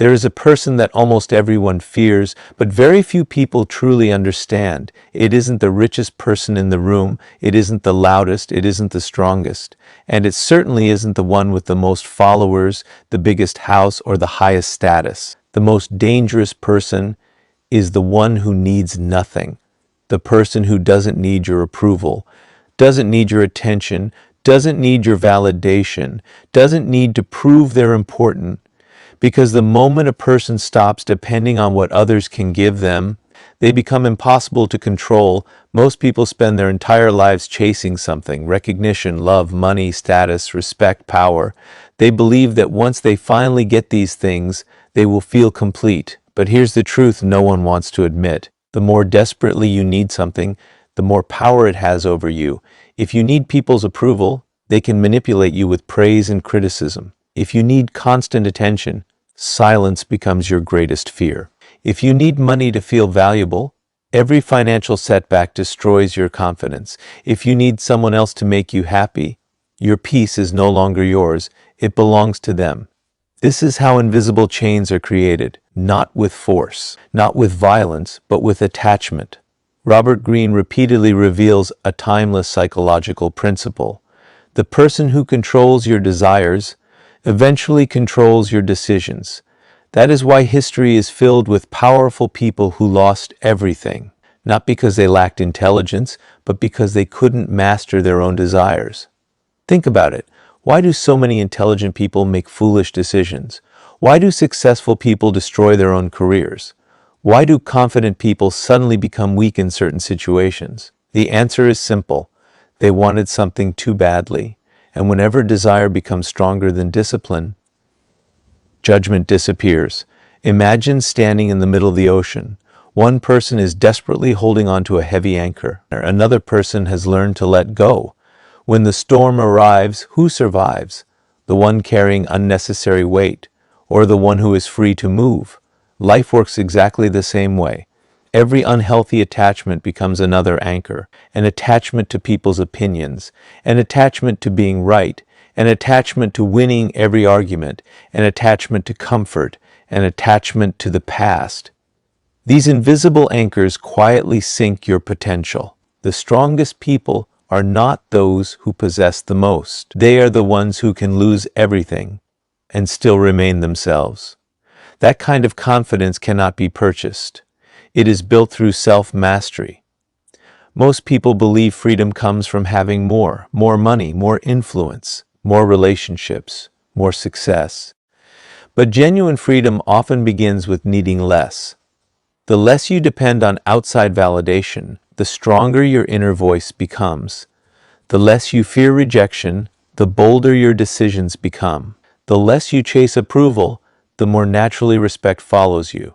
There is a person that almost everyone fears, but very few people truly understand. It isn't the richest person in the room, it isn't the loudest, it isn't the strongest, and it certainly isn't the one with the most followers, the biggest house, or the highest status. The most dangerous person is the one who needs nothing, the person who doesn't need your approval, doesn't need your attention, doesn't need your validation, doesn't need to prove they're important. Because the moment a person stops depending on what others can give them, they become impossible to control. Most people spend their entire lives chasing something: recognition, love, money, status, respect, power. They believe that once they finally get these things, they will feel complete. But here's the truth no one wants to admit. The more desperately you need something, the more power it has over you. If you need people's approval, they can manipulate you with praise and criticism. If you need constant attention, silence becomes your greatest fear. If you need money to feel valuable, every financial setback destroys your confidence. If you need someone else to make you happy, your peace is no longer yours, it belongs to them. This is how invisible chains are created, not with force, not with violence, but with attachment. Robert Greene repeatedly reveals a timeless psychological principle. The person who controls your desires eventually controls your decisions. That is why history is filled with powerful people who lost everything, not because they lacked intelligence, but because they couldn't master their own desires. Think about it. Why do so many intelligent people make foolish decisions? Why do successful people destroy their own careers? Why do confident people suddenly become weak in certain situations? The answer is simple. They wanted something too badly. And whenever desire becomes stronger than discipline, judgment disappears. Imagine standing in the middle of the ocean. One person is desperately holding onto a heavy anchor. Another person has learned to let go. When the storm arrives, who survives? The one carrying unnecessary weight, or the one who is free to move? Life works exactly the same way. Every unhealthy attachment becomes another anchor, an attachment to people's opinions, an attachment to being right, an attachment to winning every argument, an attachment to comfort, an attachment to the past. These invisible anchors quietly sink your potential. The strongest people are not those who possess the most. They are the ones who can lose everything and still remain themselves. That kind of confidence cannot be purchased. It is built through self-mastery. Most people believe freedom comes from having more money, more influence, more relationships, more success. But genuine freedom often begins with needing less. The less you depend on outside validation, the stronger your inner voice becomes. The less you fear rejection, the bolder your decisions become. The less you chase approval, the more naturally respect follows you.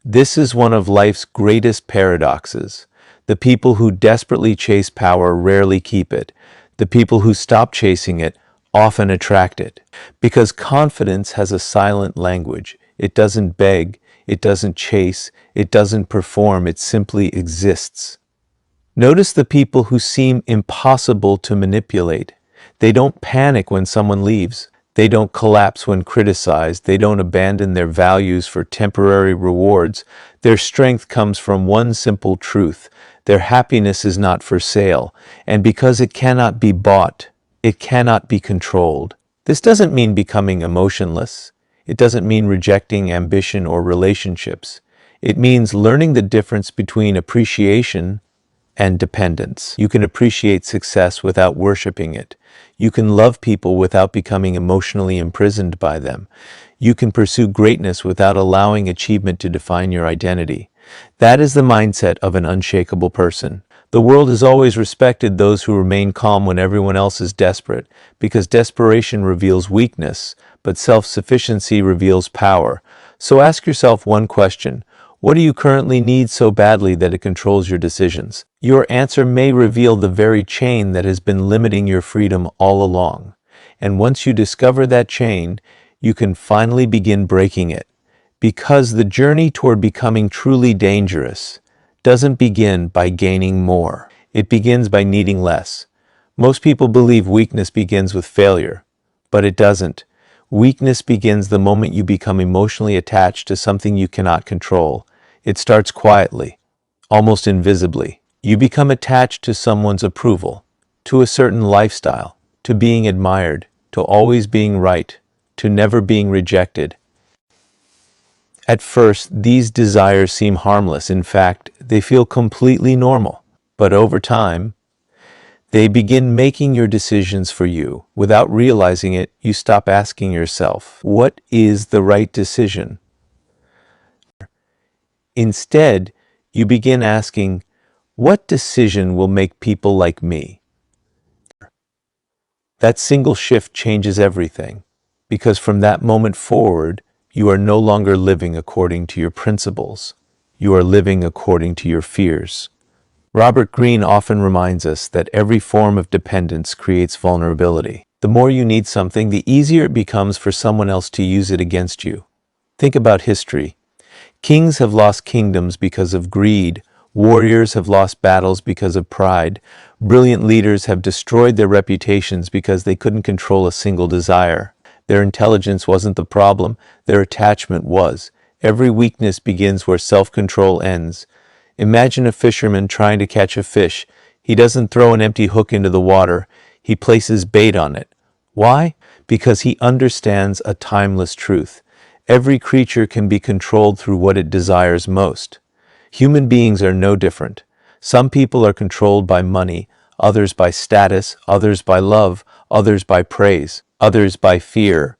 This is one of life's greatest paradoxes. The people who desperately chase power rarely keep it. The people who stop chasing it often attract it. Because confidence has a silent language. It doesn't beg, it doesn't chase, it doesn't perform, it simply exists. Notice the people who seem impossible to manipulate. They don't panic when someone leaves. They don't collapse when criticized. They don't abandon their values for temporary rewards. Their strength comes from one simple truth. Their happiness is not for sale. And because it cannot be bought, it cannot be controlled. This doesn't mean becoming emotionless. It doesn't mean rejecting ambition or relationships. It means learning the difference between appreciation and dependence. You can appreciate success without worshiping it. You can love people without becoming emotionally imprisoned by them. You can pursue greatness without allowing achievement to define your identity. That is the mindset of an unshakable person. The world has always respected those who remain calm when everyone else is desperate, because desperation reveals weakness, but self-sufficiency reveals power. So ask yourself one question. What do you currently need so badly that it controls your decisions? Your answer may reveal the very chain that has been limiting your freedom all along. And once you discover that chain, you can finally begin breaking it. Because the journey toward becoming truly dangerous doesn't begin by gaining more. It begins by needing less. Most people believe weakness begins with failure, but it doesn't. Weakness begins the moment you become emotionally attached to something you cannot control. It starts quietly, almost invisibly. You become attached to someone's approval, to a certain lifestyle, to being admired, to always being right, to never being rejected. At first, these desires seem harmless. In fact, they feel completely normal. But over time, they begin making your decisions for you. Without realizing it, you stop asking yourself, what is the right decision? Instead, you begin asking, what decision will make people like me? That single shift changes everything, because from that moment forward, you are no longer living according to your principles. You are living according to your fears. Robert Greene often reminds us that every form of dependence creates vulnerability. The more you need something, the easier it becomes for someone else to use it against you. Think about history. Kings have lost kingdoms because of greed. Warriors have lost battles because of pride. Brilliant leaders have destroyed their reputations because they couldn't control a single desire. Their intelligence wasn't the problem, their attachment was. Every weakness begins where self-control ends. Imagine a fisherman trying to catch a fish. He doesn't throw an empty hook into the water. He places bait on it. Why? Because he understands a timeless truth. Every creature can be controlled through what it desires most. Human beings are no different. Some people are controlled by money, others by status, others by love, others by praise, others by fear.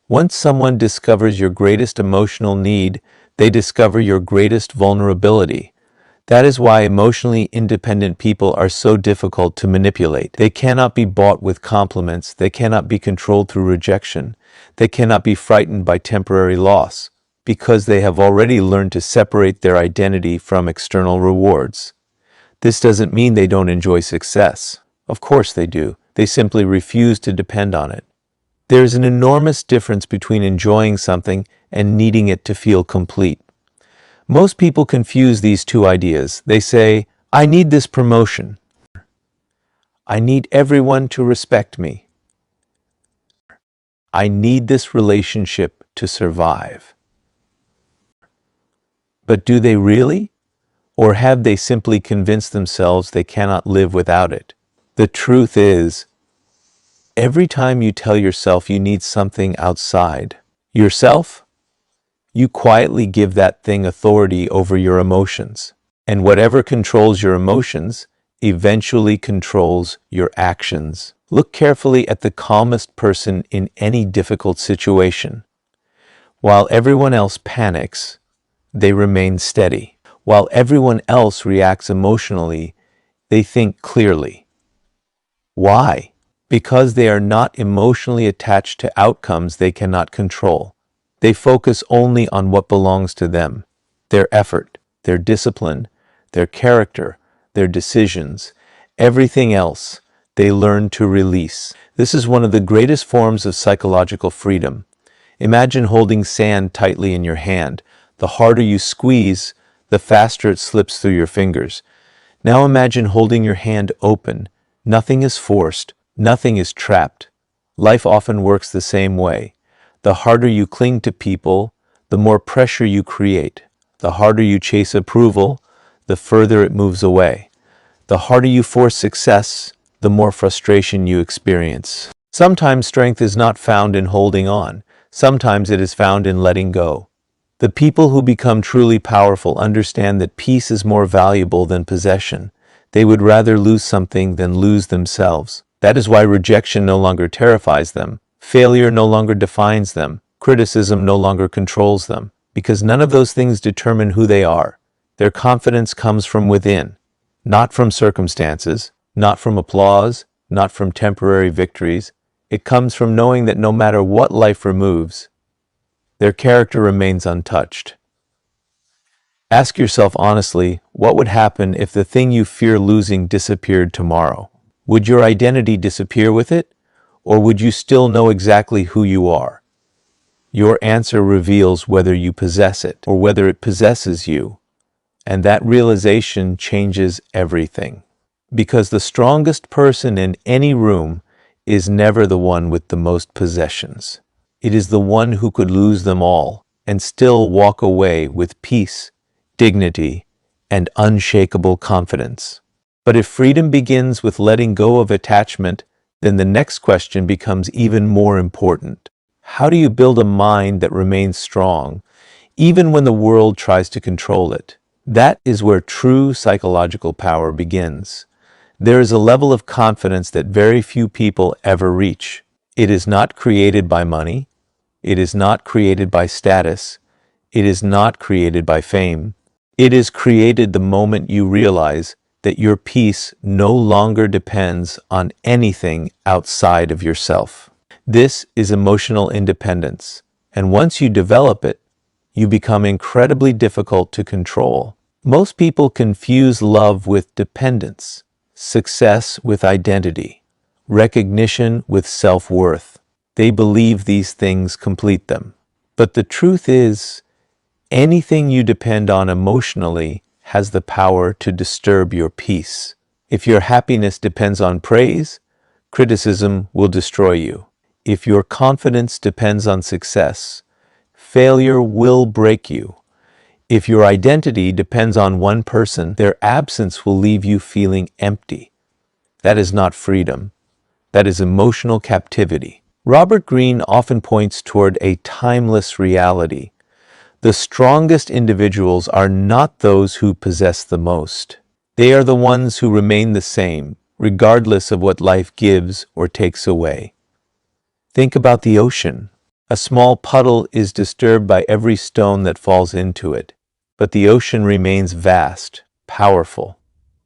Once someone discovers your greatest emotional need, they discover your greatest vulnerability. That is why emotionally independent people are so difficult to manipulate. They cannot be bought with compliments. They cannot be controlled through rejection. They cannot be frightened by temporary loss, because they have already learned to separate their identity from external rewards. This doesn't mean they don't enjoy success. Of course they do. They simply refuse to depend on it. There is an enormous difference between enjoying something and needing it to feel complete. Most people confuse these two ideas. They say, I need this promotion. I need everyone to respect me. I need this relationship to survive. But do they really? Or have they simply convinced themselves they cannot live without it? The truth is, every time you tell yourself you need something outside yourself, you quietly give that thing authority over your emotions. And whatever controls your emotions eventually controls your actions. Look carefully at the calmest person in any difficult situation. While everyone else panics, they remain steady. While everyone else reacts emotionally, they think clearly. Why? Because they are not emotionally attached to outcomes they cannot control. They focus only on what belongs to them, their effort, their discipline, their character, their decisions. Everything else they learn to release. This is one of the greatest forms of psychological freedom. Imagine holding sand tightly in your hand. The harder you squeeze, the faster it slips through your fingers. Now imagine holding your hand open. Nothing is forced, nothing is trapped. Life often works the same way. The harder you cling to people, the more pressure you create. The harder you chase approval, the further it moves away. The harder you force success, the more frustration you experience. Sometimes strength is not found in holding on. Sometimes it is found in letting go. The people who become truly powerful understand that peace is more valuable than possession. They would rather lose something than lose themselves. That is why rejection no longer terrifies them. Failure no longer defines them. Criticism no longer controls them. Because none of those things determine who they are. Their confidence comes from within, not from circumstances, not from applause, not from temporary victories. It comes from knowing that no matter what life removes, their character remains untouched. Ask yourself honestly, what would happen if the thing you fear losing disappeared tomorrow? Would your identity disappear with it? Or would you still know exactly who you are? Your answer reveals whether you possess it or whether it possesses you. And that realization changes everything. Because the strongest person in any room is never the one with the most possessions. It is the one who could lose them all and still walk away with peace, dignity, and unshakable confidence. But if freedom begins with letting go of attachment, then the next question becomes even more important. How do you build a mind that remains strong, even when the world tries to control it? That is where true psychological power begins. There is a level of confidence that very few people ever reach. It is not created by money. It is not created by status. It is not created by fame. It is created the moment you realize that your peace no longer depends on anything outside of yourself. This is emotional independence, and once you develop it, you become incredibly difficult to control. Most people confuse love with dependence, success with identity, recognition with self-worth. They believe these things complete them. But the truth is, anything you depend on emotionally has the power to disturb your peace. If your happiness depends on praise, criticism will destroy you. If your confidence depends on success, failure will break you. If your identity depends on one person, their absence will leave you feeling empty. That is not freedom. That is emotional captivity. Robert Greene often points toward a timeless reality. The strongest individuals are not those who possess the most. They are the ones who remain the same, regardless of what life gives or takes away. Think about the ocean. A small puddle is disturbed by every stone that falls into it, but the ocean remains vast, powerful,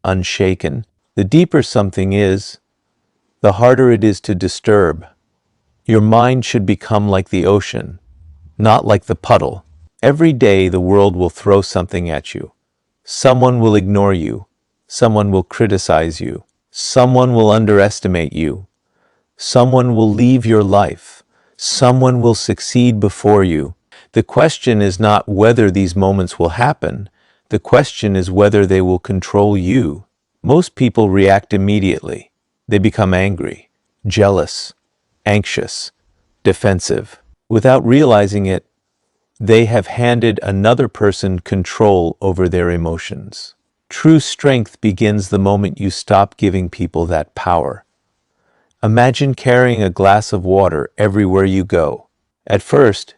unshaken. The deeper something is, the harder it is to disturb. Your mind should become like the ocean, not like the puddle. Every day the world will throw something at you. Someone will ignore you. Someone will criticize you. Someone will underestimate you. Someone will leave your life. Someone will succeed before you. The question is not whether these moments will happen. The question is whether they will control you. Most people react immediately. They become angry, jealous, anxious, defensive. Without realizing it, they have handed another person control over their emotions. True strength begins the moment you stop giving people that power. Imagine carrying a glass of water everywhere you go. At first,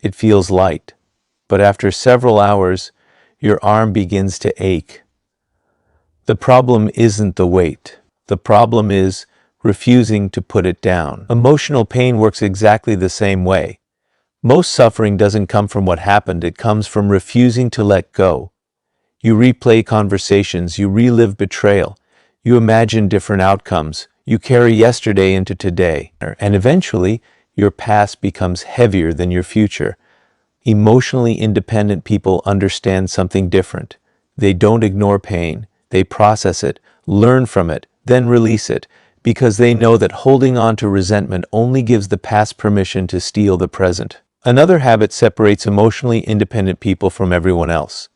it feels light, but after several hours, your arm begins to ache. The problem isn't the weight. The problem is refusing to put it down. Emotional pain works exactly the same way. Most suffering doesn't come from what happened, it comes from refusing to let go. You replay conversations, you relive betrayal, you imagine different outcomes, you carry yesterday into today, and eventually your past becomes heavier than your future. Emotionally independent people understand something different. They don't ignore pain, they process it, learn from it, then release it, because they know that holding on to resentment only gives the past permission to steal the present. Another habit separates emotionally independent people from everyone else.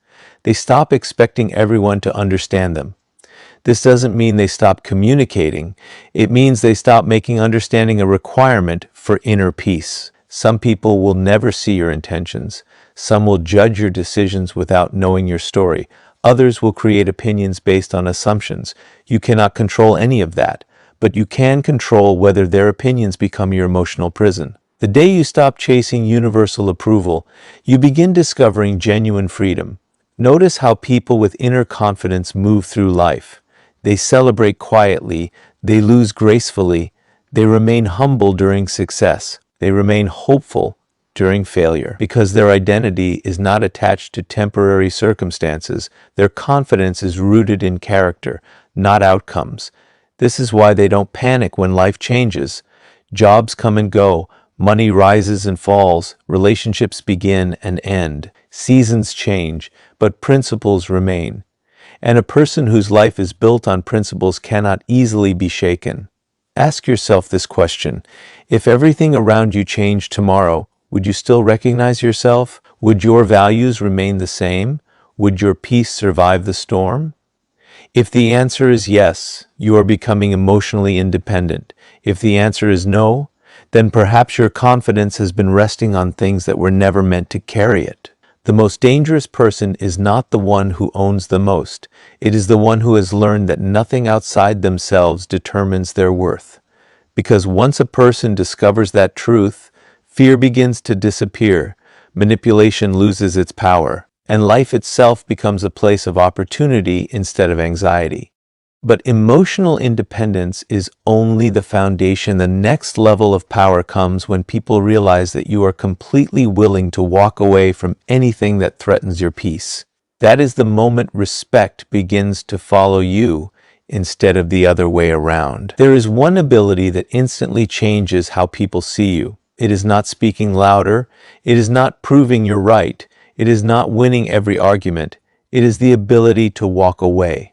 They stop expecting everyone to understand them. This doesn't mean they stop communicating. It means they stop making understanding a requirement for inner peace. Some people will never see your intentions. Some will judge your decisions without knowing your story. Others will create opinions based on assumptions. You cannot control any of that, but you can control whether their opinions become your emotional prison. The day you stop chasing universal approval, you begin discovering genuine freedom. Notice how people with inner confidence move through life. They celebrate quietly, they lose gracefully, they remain humble during success, they remain hopeful during failure. Because their identity is not attached to temporary circumstances, their confidence is rooted in character, not outcomes. This is why they don't panic when life changes. Jobs come and go, money rises and falls, relationships begin and end, seasons change, but principles remain. And a person whose life is built on principles cannot easily be shaken. Ask yourself this question: if everything around you changed tomorrow, would you still recognize yourself? Would your values remain the same? Would your peace survive the storm? If the answer is yes, you are becoming emotionally independent. If the answer is no, then perhaps your confidence has been resting on things that were never meant to carry it. The most dangerous person is not the one who owns the most. It is the one who has learned that nothing outside themselves determines their worth. Because once a person discovers that truth, fear begins to disappear, manipulation loses its power, and life itself becomes a place of opportunity instead of anxiety. But emotional independence is only the foundation. The next level of power comes when people realize that you are completely willing to walk away from anything that threatens your peace. That is the moment respect begins to follow you instead of the other way around. There is one ability that instantly changes how people see you. It is not speaking louder. It is not proving you're right. It is not winning every argument. It is the ability to walk away.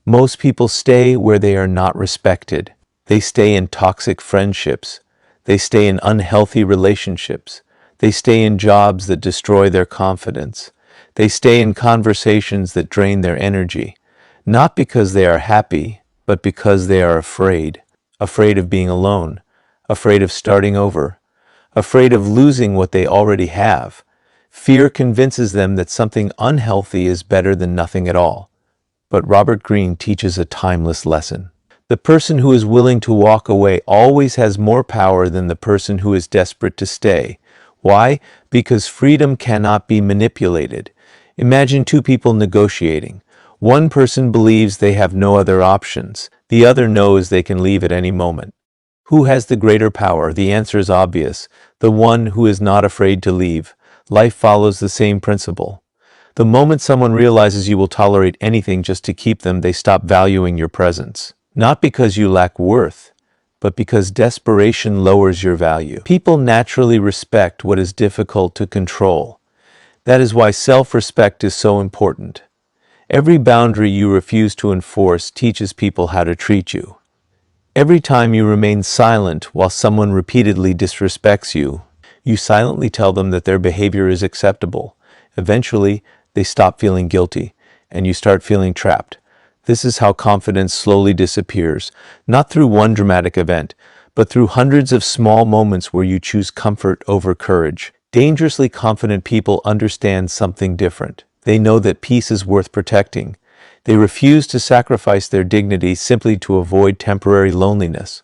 Most people stay where they are not respected. They stay in toxic friendships. They stay in unhealthy relationships. They stay in jobs that destroy their confidence. They stay in conversations that drain their energy, not because they are happy, but because they are afraid. Afraid of being alone, afraid of starting over, afraid of losing what they already have. Fear convinces them that something unhealthy is better than nothing at all. But Robert Greene teaches a timeless lesson. The person who is willing to walk away always has more power than the person who is desperate to stay. Why? Because freedom cannot be manipulated. Imagine two people negotiating. One person believes they have no other options. The other knows they can leave at any moment. Who has the greater power? The answer is obvious. The one who is not afraid to leave. Life follows the same principle. The moment someone realizes you will tolerate anything just to keep them, they stop valuing your presence. Not because you lack worth, but because desperation lowers your value. People naturally respect what is difficult to control. That is why self-respect is so important. Every boundary you refuse to enforce teaches people how to treat you. Every time you remain silent while someone repeatedly disrespects you, you silently tell them that their behavior is acceptable. Eventually, they stop feeling guilty, and you start feeling trapped. This is how confidence slowly disappears, not through one dramatic event, but through hundreds of small moments where you choose comfort over courage. Dangerously confident people understand something different. They know that peace is worth protecting. They refuse to sacrifice their dignity simply to avoid temporary loneliness.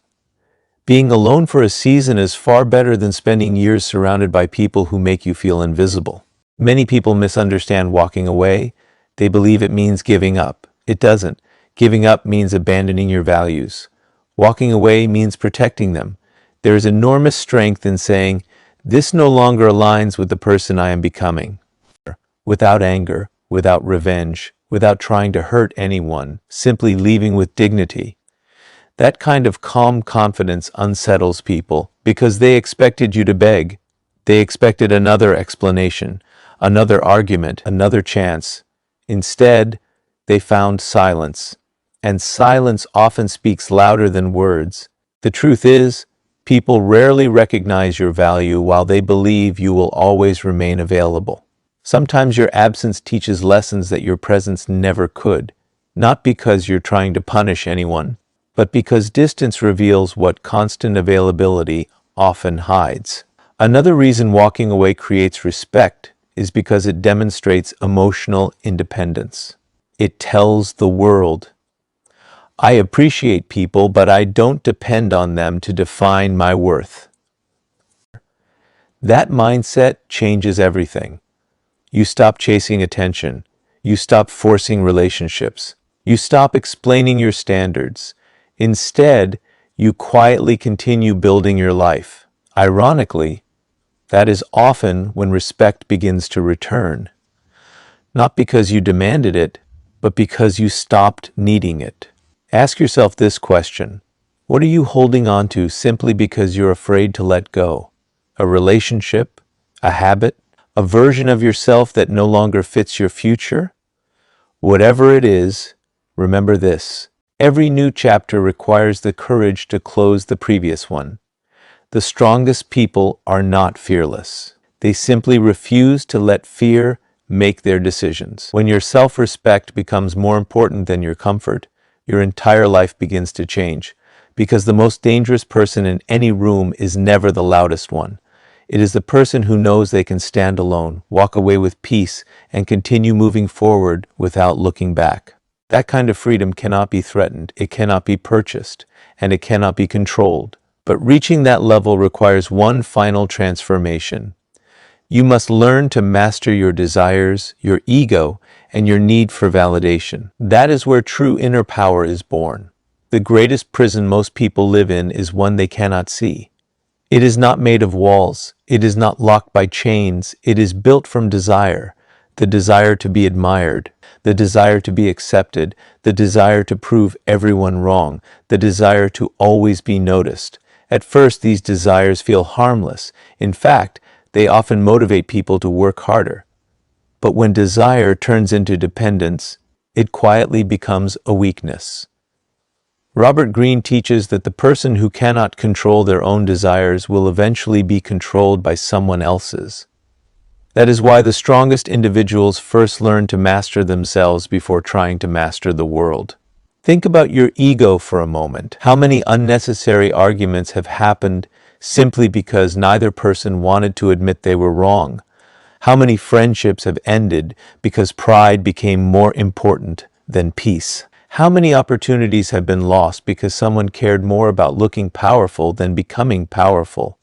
Being alone for a season is far better than spending years surrounded by people who make you feel invisible. Many people misunderstand walking away. They believe it means giving up. It doesn't. Giving up means abandoning your values. Walking away means protecting them. There is enormous strength in saying, "This no longer aligns with the person I am becoming." Without anger, without revenge, without trying to hurt anyone, simply leaving with dignity. That kind of calm confidence unsettles people because they expected you to beg. They expected another explanation, another argument, another chance. Instead, they found silence. And silence often speaks louder than words. The truth is, people rarely recognize your value while they believe you will always remain available. Sometimes your absence teaches lessons that your presence never could, not because you're trying to punish anyone, but because distance reveals what constant availability often hides. Another reason walking away creates respect is because it demonstrates emotional independence. It tells the world, I appreciate people, but I don't depend on them to define my worth. That mindset changes everything. You stop chasing attention. You stop forcing relationships. You stop explaining your standards. Instead, you quietly continue building your life. Ironically, that is often when respect begins to return. Not because you demanded it, but because you stopped needing it. Ask yourself this question. What are you holding on to simply because you're afraid to let go? A relationship? A habit? A version of yourself that no longer fits your future? Whatever it is, remember this. Every new chapter requires the courage to close the previous one. The strongest people are not fearless. They simply refuse to let fear make their decisions. When your self-respect becomes more important than your comfort, your entire life begins to change. because the most dangerous person in any room is never the loudest one. It is the person who knows they can stand alone, walk away with peace, and continue moving forward without looking back. That kind of freedom cannot be threatened, it cannot be purchased, and it cannot be controlled. But reaching that level requires one final transformation. You must learn to master your desires, your ego, and your need for validation. That is where true inner power is born. The greatest prison most people live in is one they cannot see. It is not made of walls. It is not locked by chains. It is built from desire. The desire to be admired, the desire to be accepted, the desire to prove everyone wrong, the desire to always be noticed. At first, these desires feel harmless. In fact, they often motivate people to work harder. But when desire turns into dependence, it quietly becomes a weakness. Robert Greene teaches that the person who cannot control their own desires will eventually be controlled by someone else's. That is why the strongest individuals first learn to master themselves before trying to master the world. Think about your ego for a moment. How many unnecessary arguments have happened simply because neither person wanted to admit they were wrong? How many friendships have ended because pride became more important than peace? How many opportunities have been lost because someone cared more about looking powerful than becoming powerful?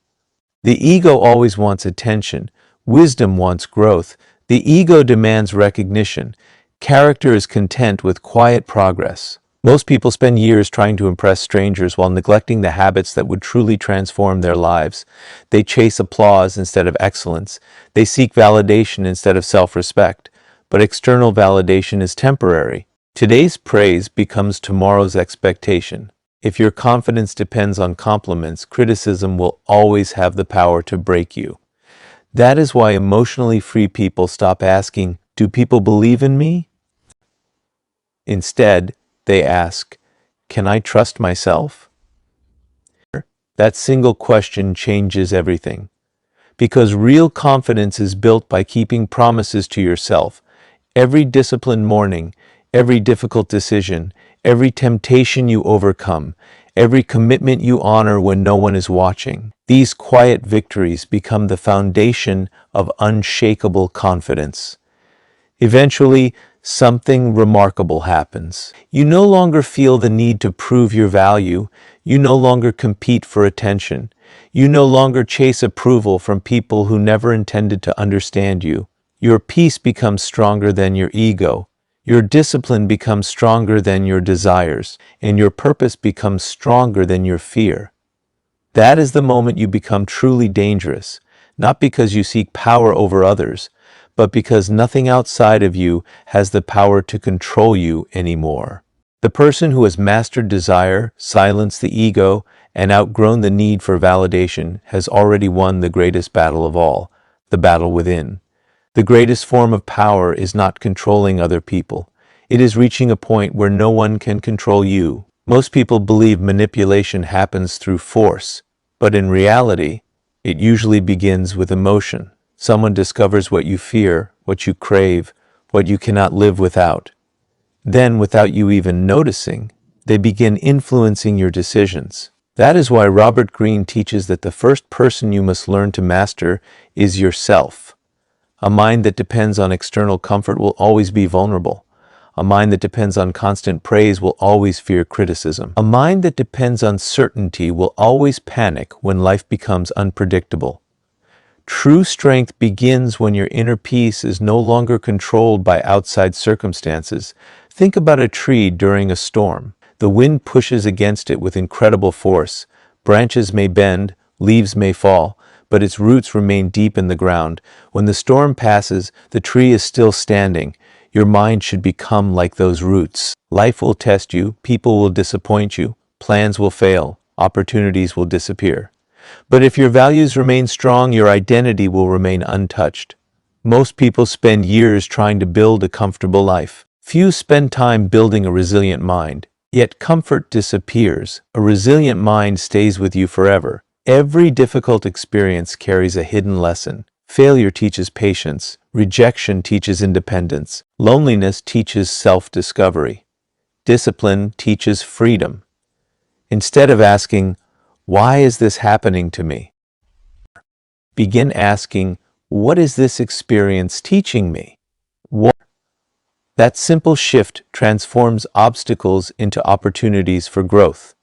The ego always wants attention. Wisdom wants growth. The ego demands recognition. Character is content with quiet progress. Most people spend years trying to impress strangers while neglecting the habits that would truly transform their lives. They chase applause instead of excellence. They seek validation instead of self-respect. But external validation is temporary. Today's praise becomes tomorrow's expectation. If your confidence depends on compliments, criticism will always have the power to break you. That is why emotionally free people stop asking, "Do people believe in me?" Instead, they ask, "Can I trust myself?" That single question changes everything. Because real confidence is built by keeping promises to yourself. Every disciplined morning, every difficult decision, every temptation you overcome, every commitment you honor when no one is watching. These quiet victories become the foundation of unshakable confidence. Eventually, something remarkable happens. You no longer feel the need to prove your value. You no longer compete for attention. You no longer chase approval from people who never intended to understand you. Your peace becomes stronger than your ego. Your discipline becomes stronger than your desires, and your purpose becomes stronger than your fear. That is the moment you become truly dangerous, not because you seek power over others, but because nothing outside of you has the power to control you anymore. The person who has mastered desire, silenced the ego, and outgrown the need for validation has already won the greatest battle of all, the battle within. The greatest form of power is not controlling other people. It is reaching a point where no one can control you. Most people believe manipulation happens through force, but in reality, it usually begins with emotion. Someone discovers what you fear, what you crave, what you cannot live without. Then, without you even noticing, they begin influencing your decisions. That is why Robert Greene teaches that the first person you must learn to master is yourself. A mind that depends on external comfort will always be vulnerable. A mind that depends on constant praise will always fear criticism. A mind that depends on certainty will always panic when life becomes unpredictable. True strength begins when your inner peace is no longer controlled by outside circumstances. Think about a tree during a storm. The wind pushes against it with incredible force. Branches may bend, leaves may fall, but its roots remain deep in the ground. When the storm passes, the tree is still standing. Your mind should become like those roots. Life will test you, people will disappoint you, plans will fail, opportunities will disappear. But if your values remain strong, your identity will remain untouched. Most people spend years trying to build a comfortable life. Few spend time building a resilient mind. Yet comfort disappears. A resilient mind stays with you forever. Every difficult experience carries a hidden lesson. Failure teaches patience. Rejection teaches independence. Loneliness teaches self-discovery. Discipline teaches freedom. Instead of asking, "Why is this happening to me?" begin asking, "What is this experience teaching me?" That simple shift transforms obstacles into opportunities for growth.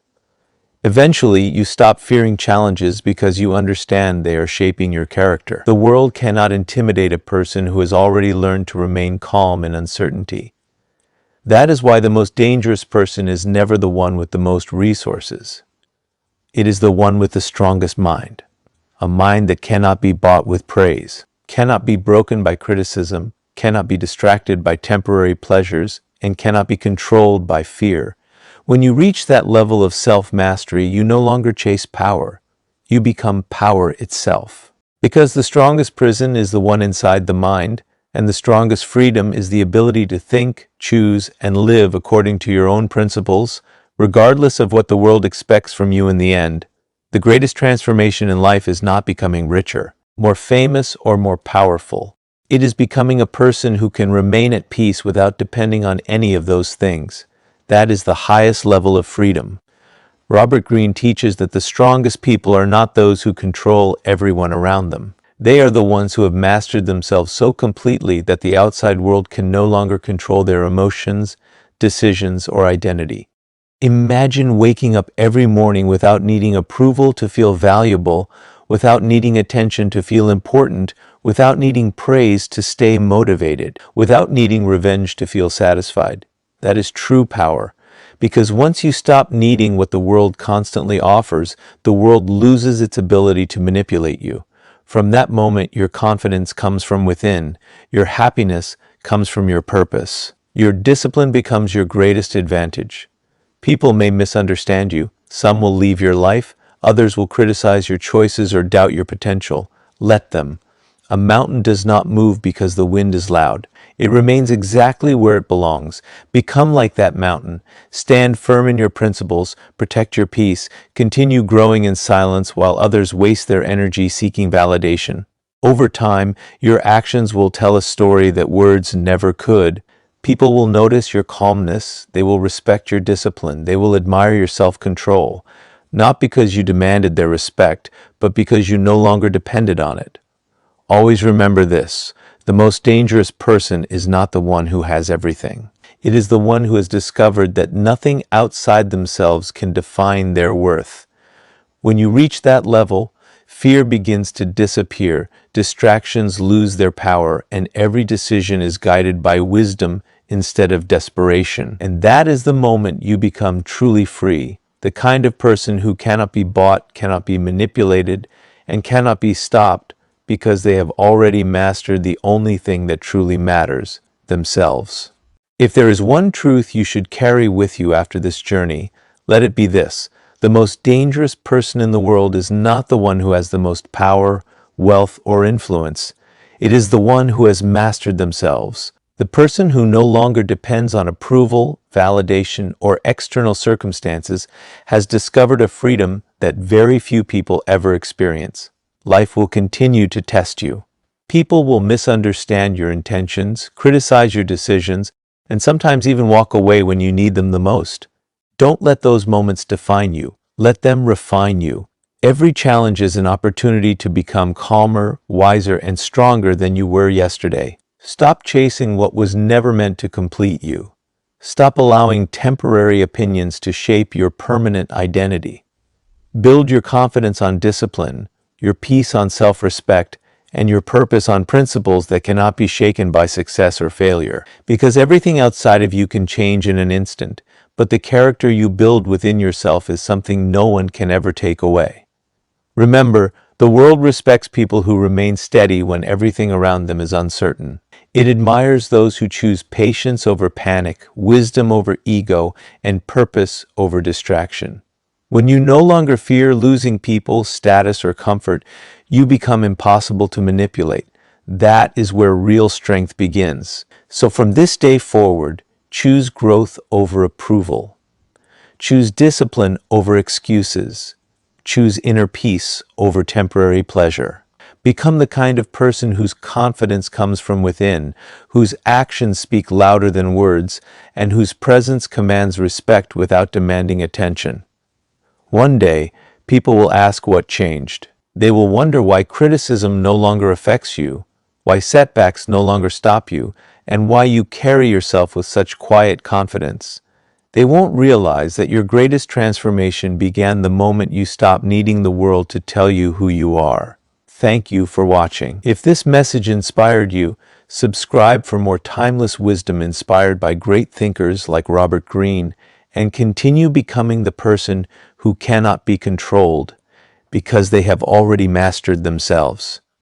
Eventually, you stop fearing challenges because you understand they are shaping your character. The world cannot intimidate a person who has already learned to remain calm in uncertainty. That is why the most dangerous person is never the one with the most resources. It is the one with the strongest mind. A mind that cannot be bought with praise, cannot be broken by criticism, cannot be distracted by temporary pleasures, and cannot be controlled by fear. When you reach that level of self-mastery, you no longer chase power. You become power itself. Because the strongest prison is the one inside the mind, and the strongest freedom is the ability to think, choose, and live according to your own principles, regardless of what the world expects from you in the end. The greatest transformation in life is not becoming richer, more famous, or more powerful. It is becoming a person who can remain at peace without depending on any of those things. That is the highest level of freedom. Robert Greene teaches that the strongest people are not those who control everyone around them. They are the ones who have mastered themselves so completely that the outside world can no longer control their emotions, decisions, or identity. Imagine waking up every morning without needing approval to feel valuable, without needing attention to feel important, without needing praise to stay motivated, without needing revenge to feel satisfied. That is true power. Because once you stop needing what the world constantly offers, the world loses its ability to manipulate you. From that moment, your confidence comes from within. Your happiness comes from your purpose. Your discipline becomes your greatest advantage. People may misunderstand you. Some will leave your life. Others will criticize your choices or doubt your potential. Let them. A mountain does not move because the wind is loud. It remains exactly where it belongs. Become like that mountain. Stand firm in your principles, protect your peace, continue growing in silence while others waste their energy seeking validation. Over time, your actions will tell a story that words never could. People will notice your calmness, they will respect your discipline, they will admire your self-control, not because you demanded their respect, but because you no longer depended on it. Always remember this, the most dangerous person is not the one who has everything. It is the one who has discovered that nothing outside themselves can define their worth. When you reach that level, fear begins to disappear, distractions lose their power, and every decision is guided by wisdom instead of desperation. And that is the moment you become truly free, the kind of person who cannot be bought, cannot be manipulated, and cannot be stopped, because they have already mastered the only thing that truly matters, themselves. If there is one truth you should carry with you after this journey, let it be this: the most dangerous person in the world is not the one who has the most power, wealth, or influence. It is the one who has mastered themselves. The person who no longer depends on approval, validation, or external circumstances has discovered a freedom that very few people ever experience. Life will continue to test you. People will misunderstand your intentions, criticize your decisions, and sometimes even walk away when you need them the most. Don't let those moments define you. Let them refine you. Every challenge is an opportunity to become calmer, wiser, and stronger than you were yesterday. Stop chasing what was never meant to complete you. Stop allowing temporary opinions to shape your permanent identity. Build your confidence on discipline, your peace on self-respect, and your purpose on principles that cannot be shaken by success or failure. Because everything outside of you can change in an instant, but the character you build within yourself is something no one can ever take away. Remember, the world respects people who remain steady when everything around them is uncertain. It admires those who choose patience over panic, wisdom over ego, and purpose over distraction. When you no longer fear losing people, status, or comfort, you become impossible to manipulate. That is where real strength begins. So from this day forward, choose growth over approval. Choose discipline over excuses. Choose inner peace over temporary pleasure. Become the kind of person whose confidence comes from within, whose actions speak louder than words, and whose presence commands respect without demanding attention. One day, people will ask what changed. They will wonder why criticism no longer affects you, why setbacks no longer stop you, and why you carry yourself with such quiet confidence. They won't realize that your greatest transformation began the moment you stopped needing the world to tell you who you are. Thank you for watching. If this message inspired you, subscribe for more timeless wisdom inspired by great thinkers like Robert Greene, and continue becoming the person who cannot be controlled because they have already mastered themselves.